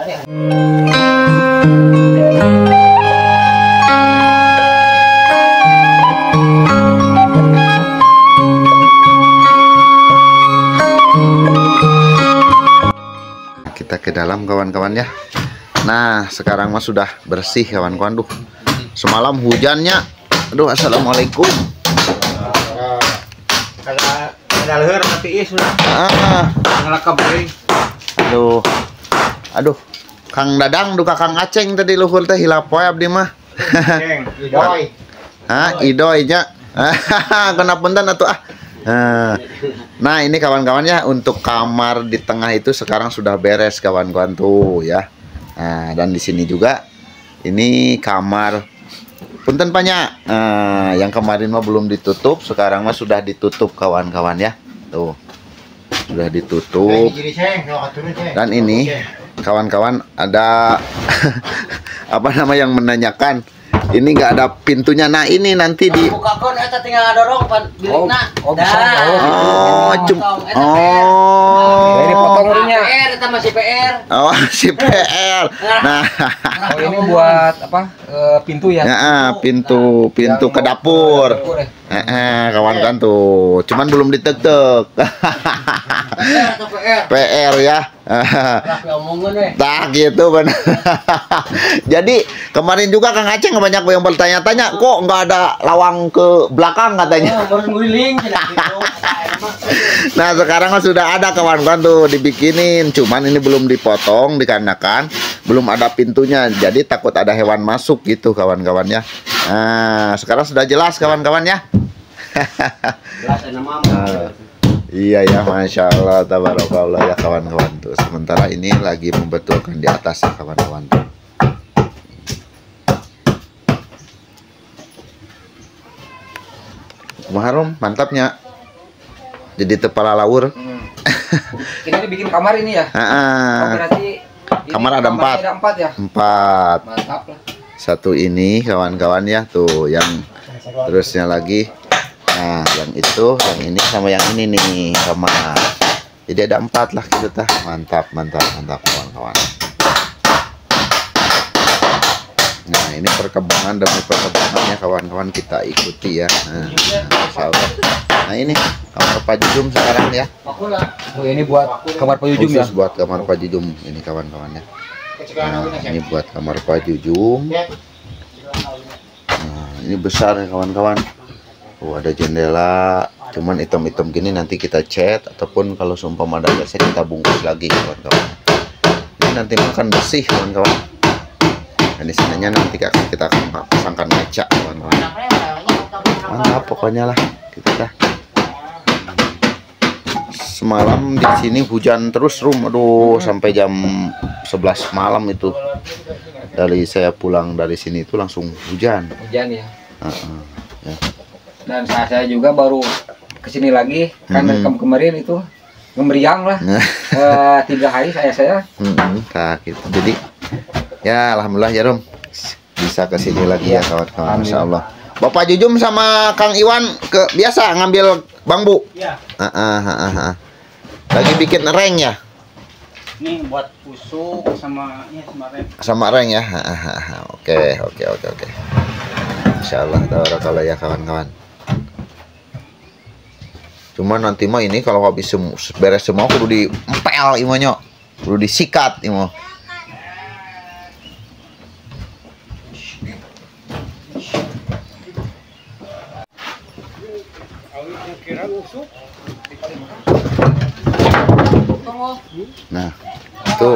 Kita ke dalam kawan-kawan ya. Nah sekarang mah sudah bersih kawan-kawan. Duh, semalam hujannya. Aduh, assalamualaikum. Ada leher mati sudah. Aduh, aduh, Kang Dadang duka Kang Aceng tadi luhur teh hilap poe abdi mah. Idoy. Hah, idoynya. Kenapa punten atuh ah. Nah ini kawan-kawan ya, untuk kamar di tengah itu sekarang sudah beres kawan-kawan tuh ya. Nah, dan di sini juga ini kamar punten Panya. Yang kemarin mah belum ditutup, sekarang mah sudah ditutup kawan-kawan ya. Tuh. Sudah ditutup. Dan ini kawan-kawan ada apa nama yang menanyakan, ini nggak ada pintunya. Nah ini nanti di buka kon eta tinggal dorong bilikna. Ini potongnya. PR eta masih PR. Oh, si PR. Nah, ini buat apa? Pintu ya. Pintu ke dapur. Kawan-kawan tuh. Cuman belum ditek-tek. PR ya. Nah gitu benar. Jadi kemarin juga Kang Aceh banyak yang bertanya-tanya, kok nggak ada lawang ke belakang katanya. Nah sekarang sudah ada kawan-kawan tuh dibikinin, cuman ini belum dipotong dikarenakan belum ada pintunya, jadi takut ada hewan masuk gitu kawan-kawan ya. Nah sekarang sudah jelas kawan-kawan ya. Iya ya, masya Allah, tabarakallah ya kawan-kawan tuh. Sementara ini lagi membetulkan di atas ya kawan-kawan tuh. Muharram mantapnya. Jadi kepala laur. Ini dibikin kamar ini ya. Berarti kamar ada 4. Ada 4 ya. 4. Mantap lah. Satu ini kawan-kawan ya tuh, yang terusnya lagi. Nah, yang itu, yang ini sama yang ini nih kamar. Jadi ada 4 lah gitu tah. Mantap kawan-kawan. Nah, ini perkembangan demi perkembangannya kawan-kawan kita ikuti ya. Nah, Masya Allah. Nah, ini kamar Pak Jujum sekarang ya. Oh, ini buat kamar Pak Jujum ya. Buat kamar Pak Jujum ini kawan-kawan ya. Nah, ini buat kamar Pak Jujum. Nah, ini besar ya kawan-kawan. Oh, ada jendela, cuman hitam-hitam gini nanti kita cat, ataupun kalau seumpama ada geser kita bungkus lagi kawan-kawan. Ini nanti makan bersih kawan-kawan. Dan di sananya nanti kita akan pasangkan kaca kawan-kawan. Mantap pokoknya lah kita dah. Semalam di sini hujan terus aduh sampai jam 11 malam itu. Dari saya pulang dari sini itu langsung hujan. Hujan ya. Ya. Dan saya juga baru kesini lagi kan kemarin itu ngemeriang lah. 3 hari saya. Nah, gitu. Jadi ya alhamdulillah ya Rom bisa kesini lagi ya kawan-kawan. Masya Allah. Bapak Jujum sama Kang Iwan biasa ngambil bambu. Iya. Lagi bikin reng ya. Ini buat pusuk sama rem. Sama reng ya. Oke. Masya Allah, tabarakallah ya kawan-kawan. Cuman nanti mah ini kalau habis beres semua kudu diempel imanyo, kudu disikat imo. Nah, itu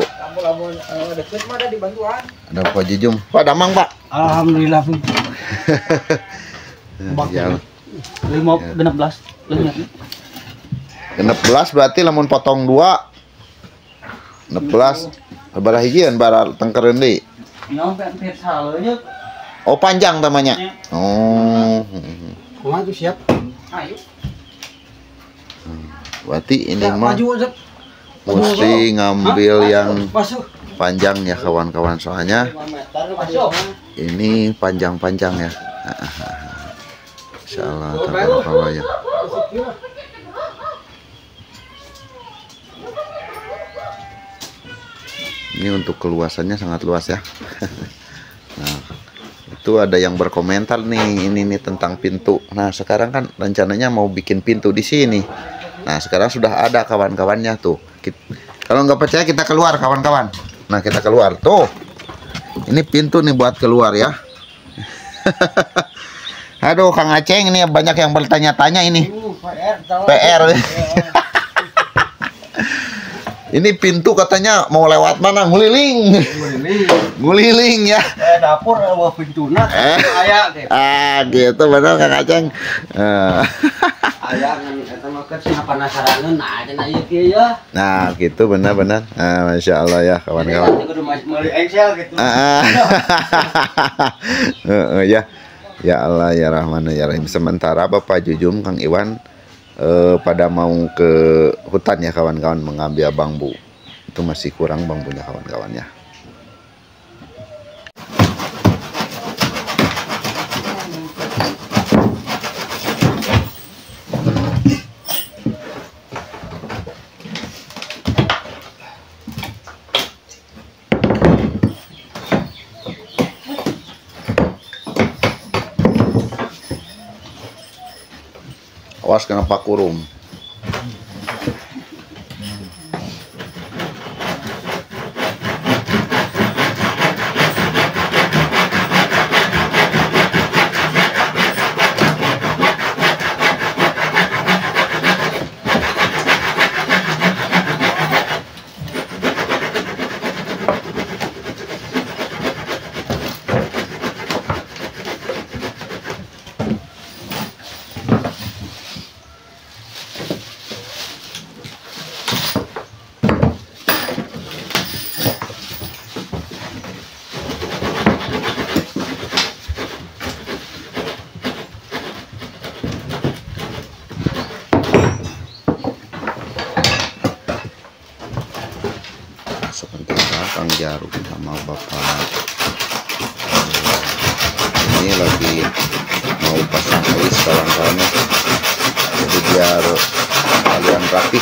ada Pak Jujum. Pak Damang, Pak. Alhamdulillah. Ya. 16 Genep belas berarti lamun potong 2 16 bara hijieun bara tengkereun deui. Oh panjang namanya. Oh. Maju siap. Ayo. Berarti ini mah mesti ngambil yang panjang ya kawan-kawan, soalnya ini panjang-panjang ya. Insyaallah tabarakallah ya. Ini untuk keluasannya sangat luas ya. Nah, itu ada yang berkomentar nih, ini nih tentang pintu. Nah, sekarang kan rencananya mau bikin pintu di sini. Nah, sekarang sudah ada kawan-kawannya tuh. Kalau nggak percaya kita keluar kawan-kawan. Nah, kita keluar tuh. Ini pintu nih buat keluar ya. Aduh, Kang Aceh, ini banyak yang bertanya-tanya ini. PR. Ini pintu katanya mau lewat mana? Nguliling. Nguliling ya. Dapur ada pintuna. Gitu benar Kang Aceh. Aya ngan eta mah keur sia panasaraneun nah cenah ieu kieu ya. Nah, gitu benar-benar. Masya Allah ya kawan-kawan. Kudu meuli engsel gitu. Ya. Ya Allah ya Rahman ya Rahim. Sementara Bapak Jujum, Kang Iwan pada mau ke hutan ya kawan-kawan mengambil bambu. Itu masih kurang bambunya kawan-kawan ya. Awas kena pakurum. Sementara Kang Jarum sama Bapak ini lagi mau pasang alis kawan-kawan, jadi biar kalian rapi.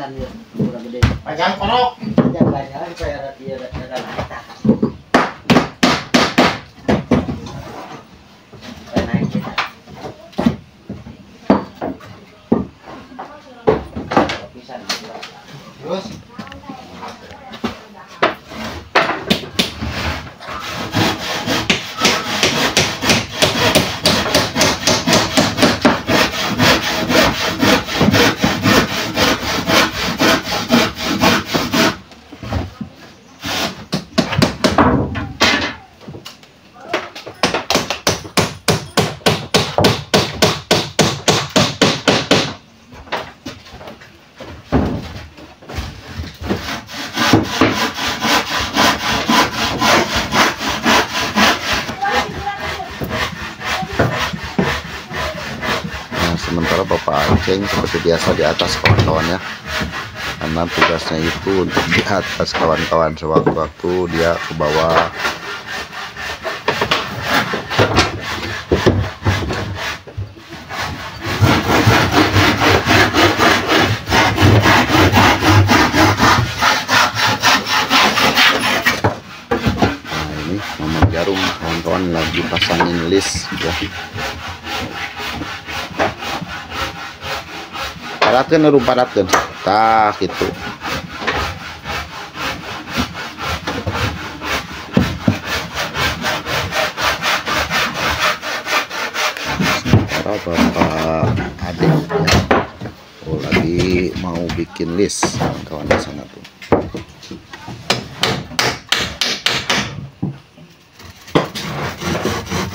pisan ya, kurang gede. Pegang korok. Jaganya supaya dia ada naik. Naik kita. Pisan. Terus sementara Bapak Aceng seperti biasa di atas kawan-kawannya, karena tugasnya itu untuk di atas kawan-kawan, sewaktu-waktu dia ke bawah. Nah ini Mama Jarum kawan-kawan lagi pasangin list ya. Paratkan aduh paratkan tah gitu. Sementara Bapak Adik ya, lagi mau bikin list kawan-kawan di sana tuh.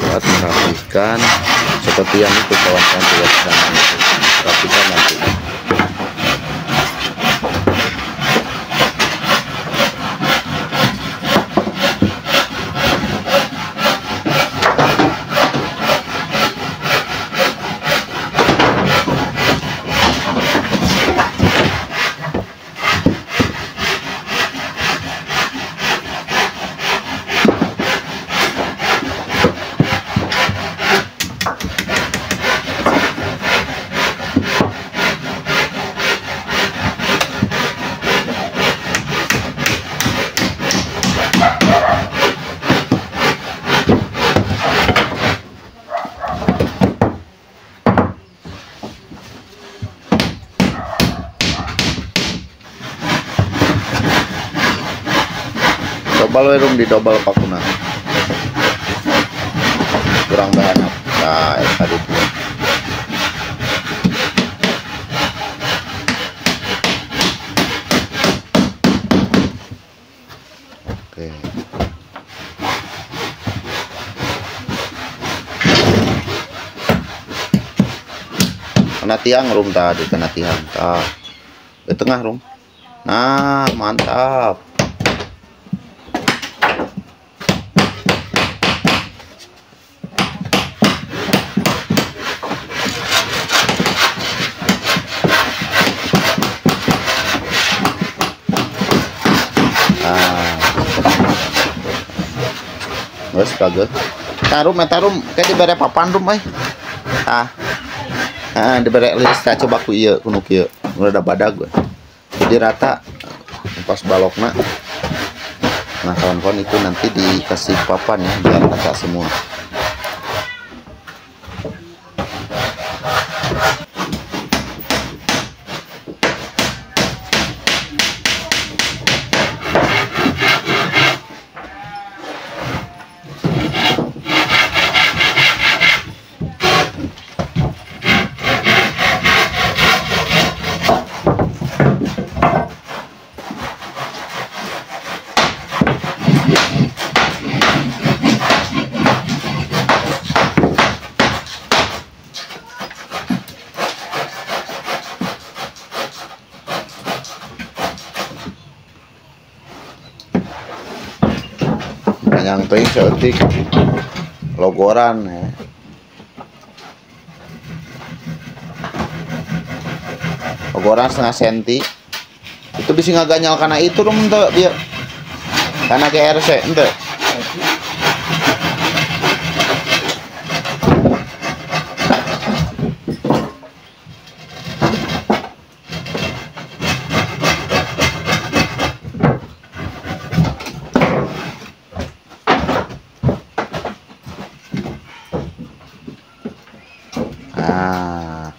Buat merapikan seperti yang itu kawan-kawan juga di sana itu. Rapikan nanti. Dobel rum di dobel pakuna. Kurang banyak. Nah, tadi tuh. Oke. Kena tiang rum tadi, kena tiang. Di tengah rum. Nah, mantap. Wes bagus. Tarum kayak dibere papan rum dibere list coba ku ieu kuno kieu. Udah badag gue. Jadi rata pas balokna. Nah, kawan-kawan itu nanti dikasih papan ya biar rata semua. Yang penting seetik logoran ya. Logoran setengah senti itu bisa nggak ganyal karena itu rum ente dia karena ke RC ente Nah,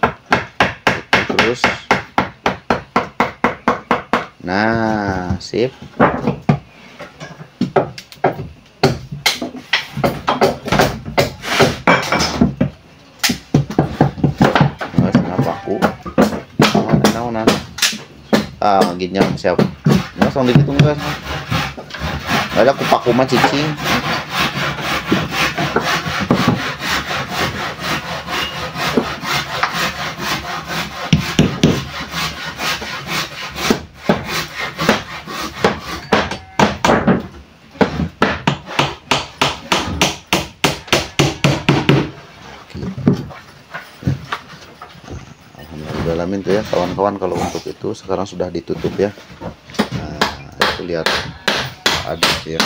itu terus. Nah, sip. Nah, kenapa aku? Nah. Ginyang siap. Langsung dihitung guys. Ada kupaku mah cicing. Alhamdulillah tuh ya kawan-kawan, kalau untuk itu sekarang sudah ditutup ya. Nah, itu lihat ada ya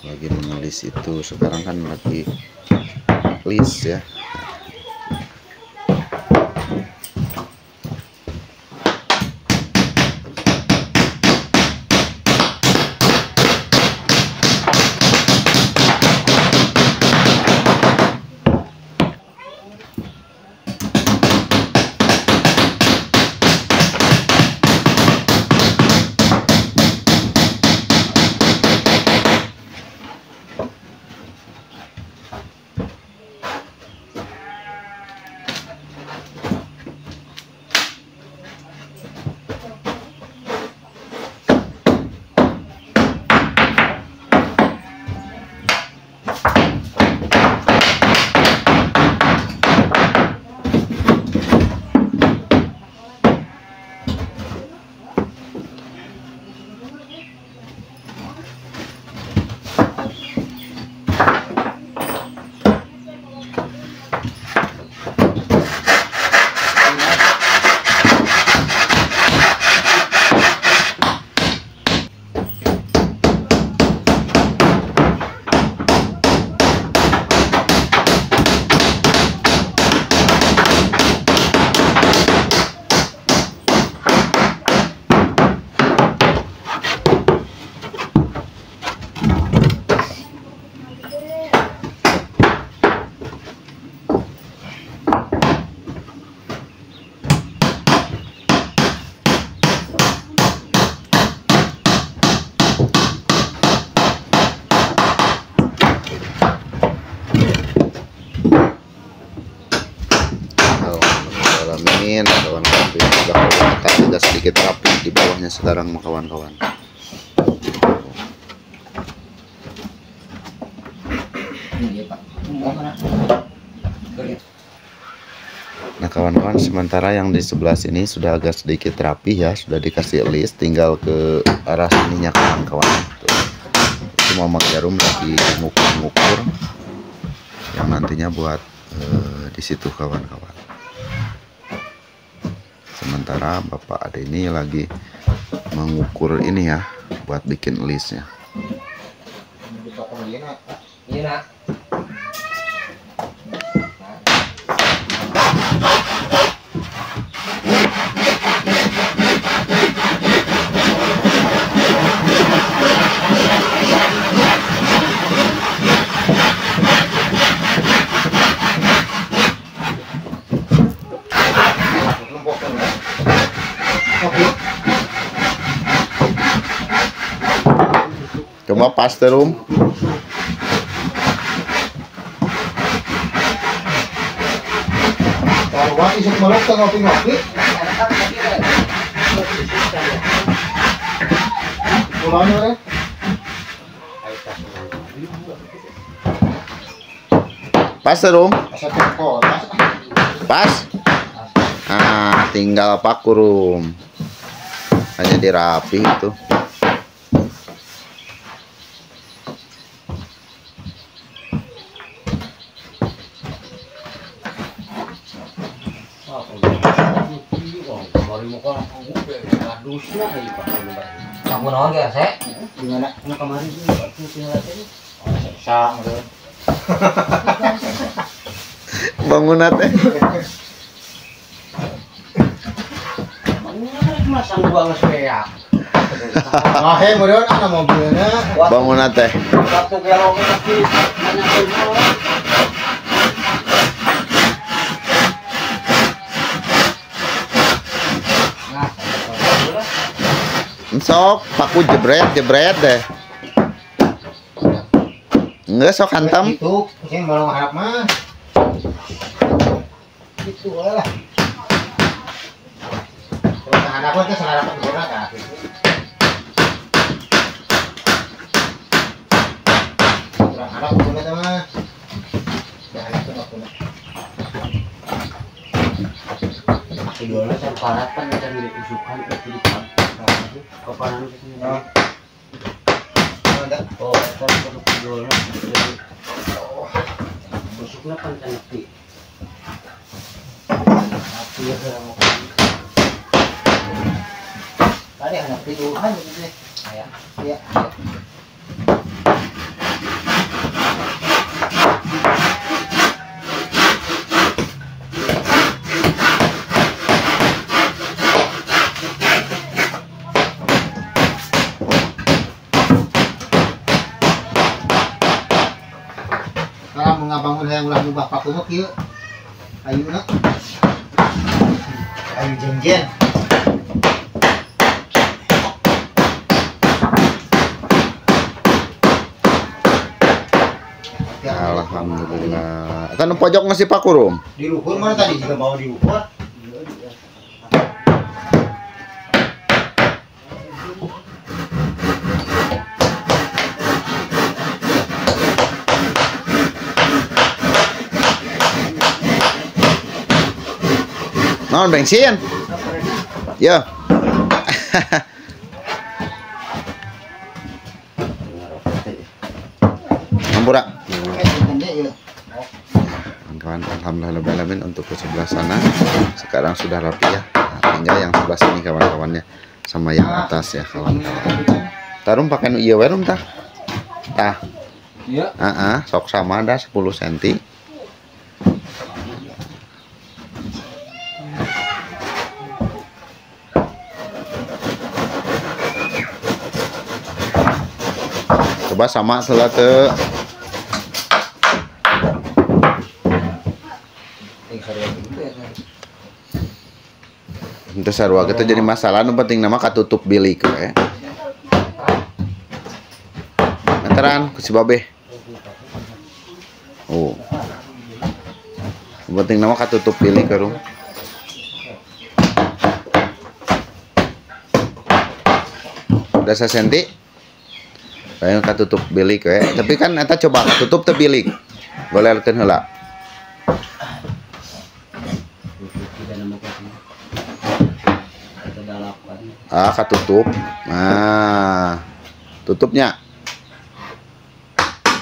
lagi menulis itu, sekarang kan lagi list ya. Alamin kawan-kawan, sudah sedikit rapi di bawahnya sekarang kawan-kawan. Nah kawan-kawan, sementara yang di sebelah sini sudah agak sedikit rapi ya, sudah dikasih list, tinggal ke arah sininya kawan-kawan. Itu Mama Jarum lagi ngukur-ngukur yang nantinya buat di situ kawan-kawan. Sementara Bapak Ade ini lagi mengukur ini ya, buat bikin listnya. Iya nak. Coba pas terum. Kalau isuk melek ke ngopi-ngopi. Pulangnya deh. Pas terum. Pas. Pas. Ah, tinggal pakurum. Hanya dirapi itu. Aku naon ge, Sek? Gimana? Ini kemarin sih waktu silatnya. Sang deh. Bangunat teh. Masang gua ngespeak. Ah, mudah ana mobilnya. Bangunat teh. Waktu kalau kaki banyak Sok paku jebret deh. Enggak sok hantam. Itu, saya mau harap mah. Itu lah. Terus anak pun selera pengguna kah? Anak pengguna sama. Ya anak pengguna. Videonya saya parapan dan diusukan ke kiri kapanan ke sini. Oh, kalau videonya usuknya kan cantik. Tapi ya mau Tadi anak tiduran gitu deh. Ayah. Iya. Kalau mengabangun yang ulah mubah paku mah kieu. Ayuna. Ayu jenjen. Alhamdulillah. Kan pojok ngasih pakurum. Di luhur mana tadi juga mau di luhur. Non bensin. Ya. Ampura. Kawan-kawan, alhamdulillah untuk ke sebelah sana sekarang sudah rapi ya. Nah, tinggal yang sebelah sini kawan-kawannya sama yang atas ya kawan-kawan. Tarum pakai nu ieu we rum tah. Tah. Iya. Sok sama dah 10 cm. Coba sama setelah itu sarua kita jadi masalah nu penting nama katutup bilik we. Meteran ku si babe. Oh. Penting nama katutup bilik karung. Udah sesenti. Kayak katutup bilik we. Tapi kan eta coba tutup teu bilik. Golerkeun heula. Katutup. Nah, tutupnya.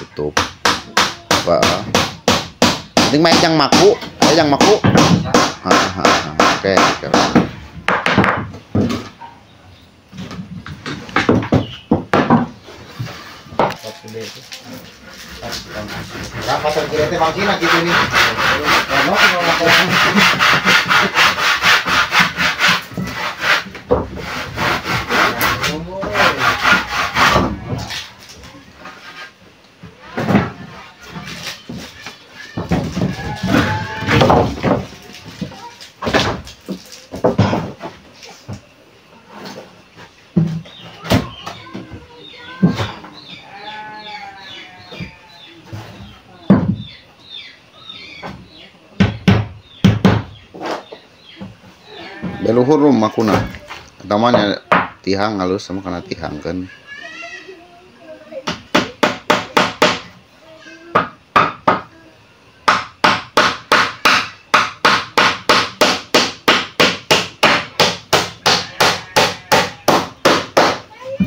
Tutup. Apa? Penting main yang maku, ada yang maku. Oke. Pasar kira teh mangkina gitu nih. Beluhur rum makuna. Tamanya tihang halus sama kana tihang kan.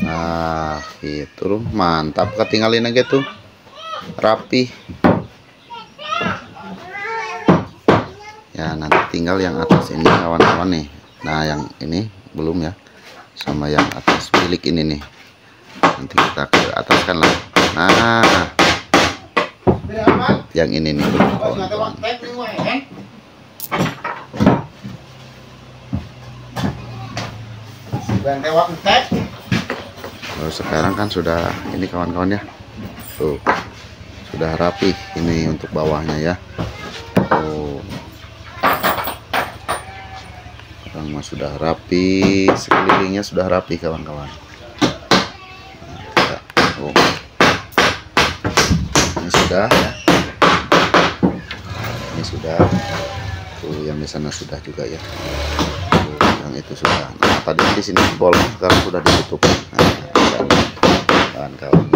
Nah, itu rum mantap ketinggalin aja tuh. Rapi. Ya, nanti tinggal yang atas ini kawan-kawan nih. Nah, yang ini belum ya. Sama yang atas bilik ini nih. Nanti kita ke atas kan lah. Nah. Yang ini nih kawan-kawan. Lalu sekarang kan sudah ini kawan-kawan ya. Tuh. Sudah rapi ini untuk bawahnya ya. Tuh. sudah rapi, sekelilingnya sudah rapi kawan-kawan. Oh. Ini sudah ya. Ini sudah. Tuh yang di sana sudah juga ya. Tuh, yang itu sudah. Nah, tadi di sini bolong, sekarang sudah ditutup. Nah, kawan-kawan.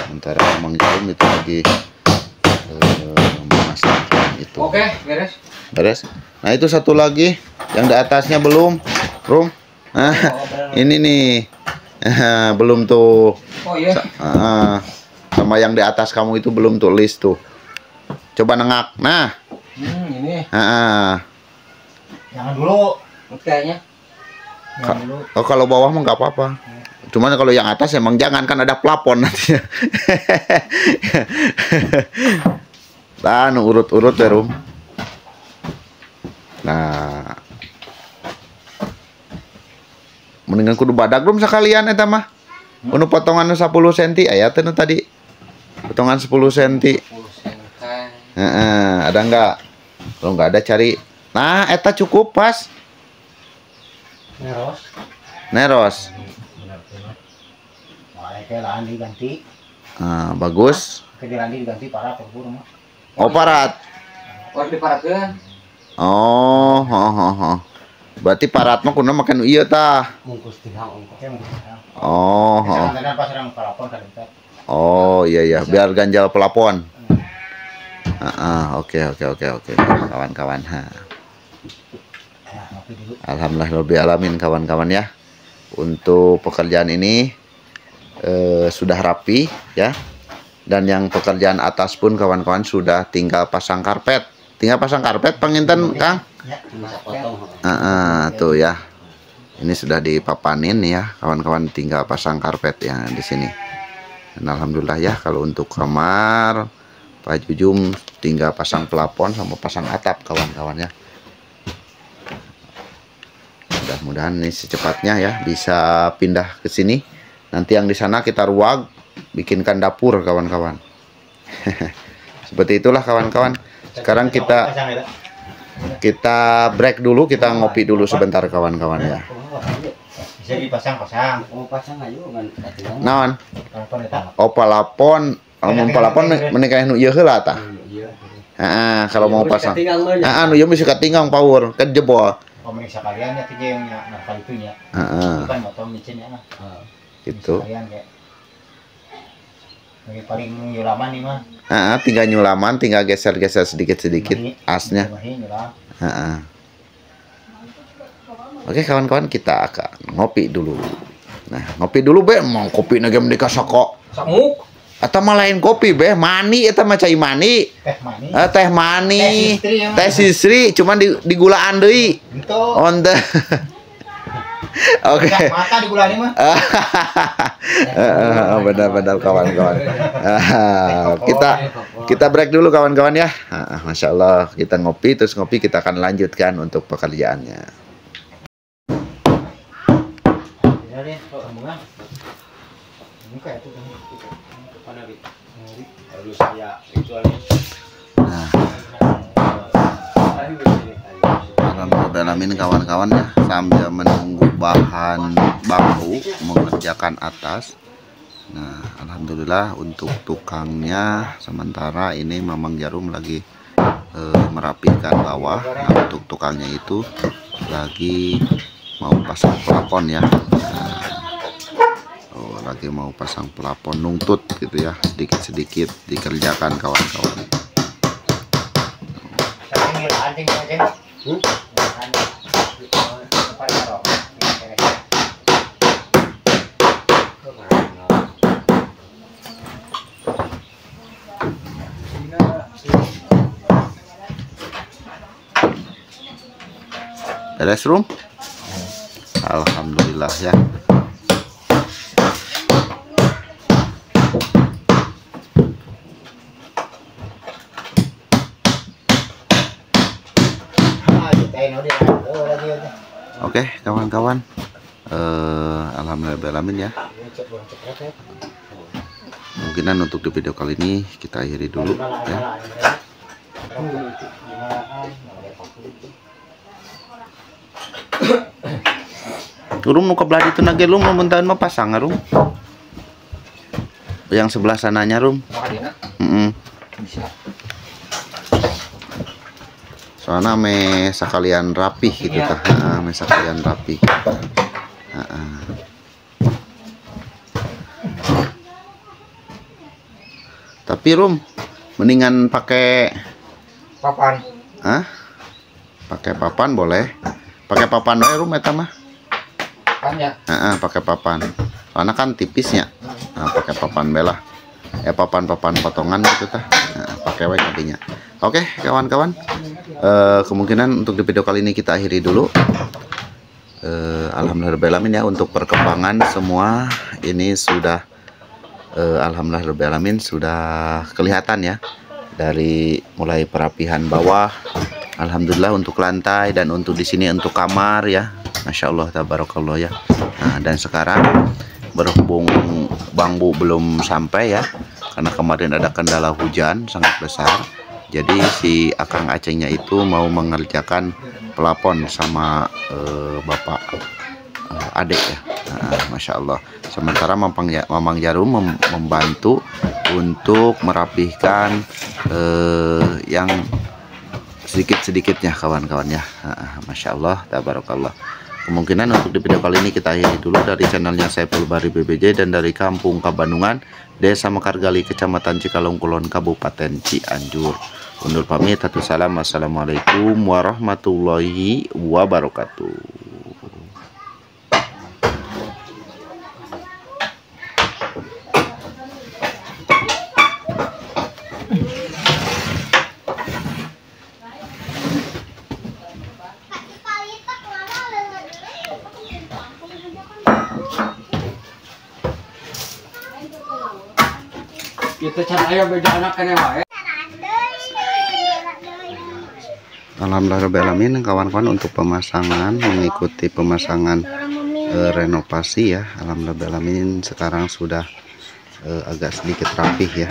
Sementara Mang Jarum itu lagi memasangkan itu. Oke, beres. Beres. Nah itu satu lagi yang di atasnya belum, Rum. Nah, ini nih belum tuh. Oh iya. Sama yang di atas kamu itu belum tuh list tuh. Coba nengak. Nah. Ini. Jangan dulu. Kayaknya. Oh kalau bawah mah nggak apa-apa. Cuman kalau yang atas emang jangan, kan ada plafon nantinya. Dan urut-urut ya Rum. Nah, mendingan kudu badak Rum sekalian eta mah. Kudu potongan 10 cm aya teh tadi. Potongan 10 cm. Ada enggak? Kalau enggak ada cari. Nah, eta cukup pas. Neros. Neros. Kayak lahan diganti. Bagus. Kayak lahan diganti parat tempur mah. Oh, parat. Harus diparatkeun. Oh, berarti parat mah kuna makan ieu tah. Mungkus tinggal ongkos. Oh, Kadang-kadang pas orang pelapon kadang. Oh, iya biar ganjal pelapon. Oke. Kawan-kawan. Alhamdulillah lebih alamin kawan-kawan ya. Untuk pekerjaan ini sudah rapi ya. Dan yang pekerjaan atas pun kawan-kawan sudah tinggal pasang karpet. Tinggal pasang karpet penginten Kang. Tuh ya. Ini sudah dipapanin ya kawan-kawan, tinggal pasang karpet ya di sini. Dan alhamdulillah ya kalau untuk kamar Pak Jujum tinggal pasang pelapon sama pasang atap kawan-kawan ya. Mudah-mudahan ini secepatnya ya bisa pindah ke sini. Nanti yang di sana kita ruag, bikinkan dapur kawan-kawan. Seperti itulah kawan-kawan. Sekarang kita break dulu, kita ngopi dulu sebentar kawan-kawan ya. Bisa dipasang-pasang. Oh, pasang ayo kan. Naon? Pelapon eta. Oh, palapon. Kalau mau palapon menikah nu ieu heula tah. Iya. Kalau mau pasang. Nu ieu bisa katinggang power, kan jebol. Pemeriksa kalian ya tiga yang nakal itu ya. Bukan motong micin ya. Gitu. Kalian kayak lagi paling nyulaman nih mah. Tinggal nyulaman, tinggal geser-geser sedikit-sedikit asnya. Oke kawan-kawan, kita akan ngopi dulu. Nah, ngopi dulu be, mau kopi nage mendika sako. Samuk. Atau mah lain kopi be, mani eta mah cai mani. Teh mani. Teh mani. Teh sisri, cuman di gulaan deui. Itu. On the. Oke. Mata di gula ini mah. Benar-benar kawan-kawan. Kita break dulu kawan-kawan ya. Masya Allah, kita ngopi, terus ngopi kita akan lanjutkan untuk pekerjaannya. Alhamdulillah kawan-kawan ya, sambil menunggu bahan baku mengerjakan atas. Nah, alhamdulillah untuk tukangnya sementara ini Mamang Jarum lagi merapikan bawah. Nah, untuk tukangnya itu lagi mau pasang plafon ya. Lagi mau pasang plafon nungtut gitu ya, sedikit-sedikit dikerjakan kawan-kawan. Beres Rum? Alhamdulillah ya. Oke kawan-kawan, alhamdulillah ya. kemungkinan untuk di video kali ini kita akhiri dulu ya. Rum nuka beladi itu nage rum membentahin mah pasang rum. Yang sebelah sananya rum. Soalnya me sekalian rapih gitu tah. Me sekalian rapih. Tapi rum mendingan pakai papan. Pakai papan boleh. Pakai papan wae rum eta mah. Papan ya. Pakai papan. Soalnya kan tipisnya. Nah, pakai papan belah. Ya papan-papan potongan gitu tah. Pakai wae tadinya. Oke, kawan-kawan. Kemungkinan untuk di video kali ini kita akhiri dulu. Alhamdulillahirobbilalamin ya, untuk perkembangan semua ini sudah alhamdulillahirobbilalamin sudah kelihatan ya, dari mulai perapihan bawah, alhamdulillah untuk lantai, dan untuk di sini untuk kamar ya, masya Allah tabarakallah ya. Nah, dan sekarang berhubung bambu belum sampai ya, karena kemarin ada kendala hujan sangat besar, jadi si Akang Acehnya itu mau mengerjakan pelapon sama bapak adik ya. Nah, masya Allah. Sementara Mamang Jarum membantu untuk merapihkan yang sedikit-sedikitnya kawan-kawan ya. Masya Allah, tabarakallah. Kemungkinan untuk di video kali ini kita akhiri dulu dari channelnya Saiful Bahri BBJ dan dari Kampung Kabandungan, Desa Mekargali, Kecamatan Cikalong Kulon, Kabupaten Cianjur. Undur pamit, salam. Wassalamualaikum warahmatullahi wabarakatuh. Kita cari ayam beda anak kan ya, Pak. Alhamdulillahirobbilalamin kawan-kawan, untuk pemasangan mengikuti pemasangan renovasi ya. Alhamdulillahirobbilalamin sekarang sudah agak sedikit rapih ya.